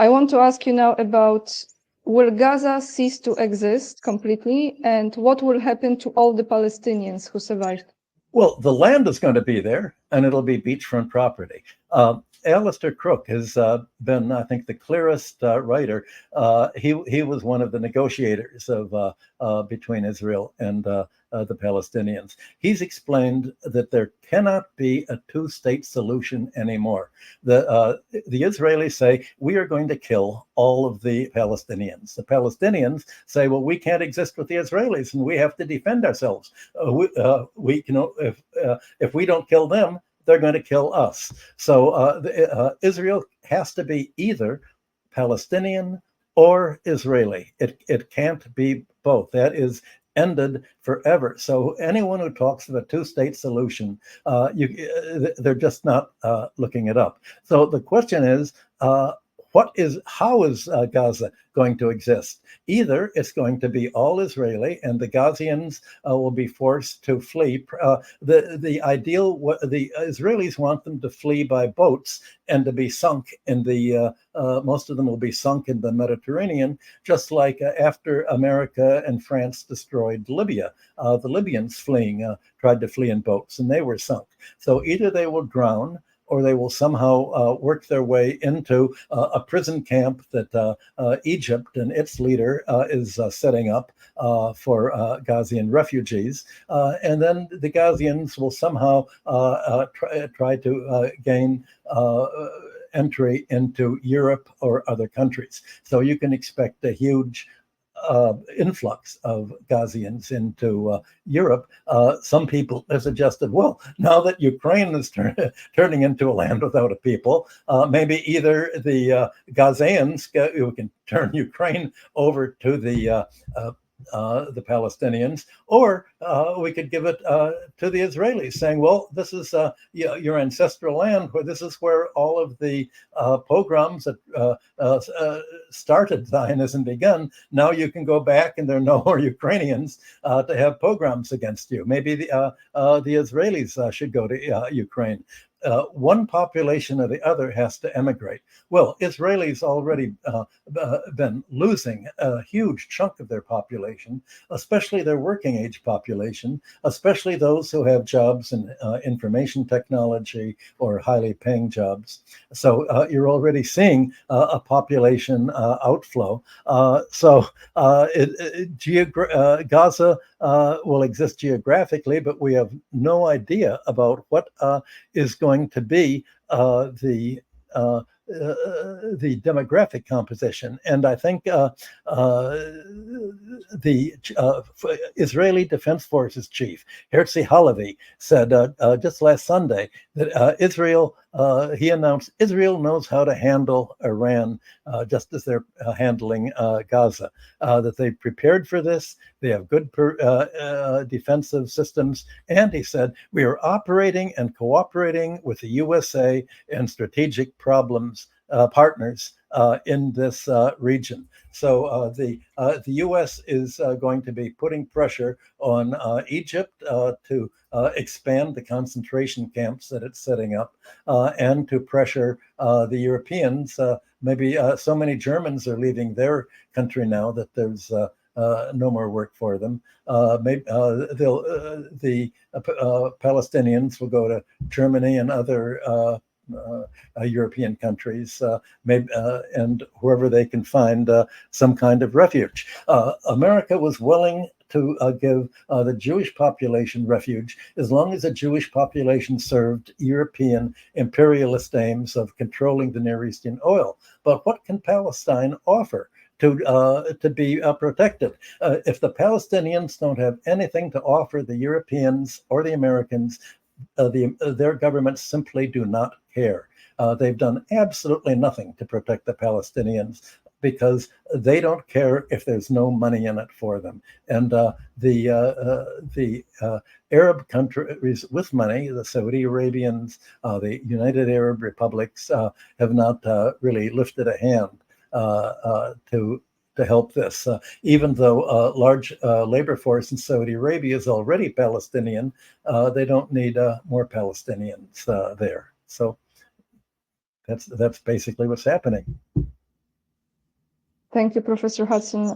I want to ask you now about, will Gaza cease to exist completely, and what will happen to all the Palestinians who survived? Well, the land is going to be there, and it'll be beachfront property. Alistair Crook has been, I think, the clearest writer. He was one of the negotiators of between Israel and the Palestinians. He's explained that there cannot be a two-state solution anymore. The Israelis say, we are going to kill all of the Palestinians. The Palestinians say, well, we can't exist with the Israelis, and we have to defend ourselves. If we don't kill them, they're going to kill us. So Israel has to be either Palestinian or Israeli. It can't be both. That is ended forever. So anyone who talks of a two-state solution, they're just not looking it up. So the question is, how is Gaza going to exist? Either it's going to be all Israeli, and the Gazians will be forced to flee. The Israelis want them to flee by boats and to be sunk in the. Most of them will be sunk in the Mediterranean, just like after America and France destroyed Libya. The Libyans tried to flee in boats, and they were sunk. So either they will drown, or they will somehow work their way into a prison camp that Egypt and its leader is setting up for Gazian refugees. And then the Gazians will somehow try to gain entry into Europe or other countries. So you can expect a huge influx of Gazians into Europe. Some people have suggested, well, now that Ukraine is turning into a land without a people, maybe either the Gazans who can turn Ukraine over to the Palestinians, or we could give it to the Israelis, saying, well, this is your ancestral land, where this is where all of the pogroms that started Zionism begun. Now you can go back, and there are no more Ukrainians to have pogroms against you. Maybe the Israelis should go to Ukraine. One population or the other has to emigrate. Well, Israelis already been losing a huge chunk of their population, especially their working age population, especially those who have jobs in information technology or highly paying jobs. So you're already seeing a population outflow. Gaza will exist geographically, but we have no idea about what is going to be the demographic composition. And I think the Israeli Defense Forces chief, Herzi Halevi, said just last Sunday that he announced Israel knows how to handle Iran just as they're handling Gaza, that they prepared for this. They have good defensive systems. And he said, we are operating and cooperating with the USA and strategic partners in this region. So the U.S. is going to be putting pressure on Egypt to expand the concentration camps that it's setting up, and to pressure the Europeans. Maybe so many Germans are leaving their country now that there's no more work for them. Maybe the Palestinians will go to Germany and other European countries, and wherever they can find some kind of refuge. America was willing to give the Jewish population refuge as long as the Jewish population served European imperialist aims of controlling the Near Eastern oil. But what can Palestine offer to be protected? If the Palestinians don't have anything to offer the Europeans or the Americans, their governments simply do not care. They've done absolutely nothing to protect the Palestinians because they don't care if there's no money in it for them. And the Arab countries with money, the Saudi Arabians, the United Arab Republics, have not really lifted a hand to help this. Even though a large labor force in Saudi Arabia is already Palestinian, they don't need more Palestinians there. So that's basically what's happening. Thank you, Professor Hudson.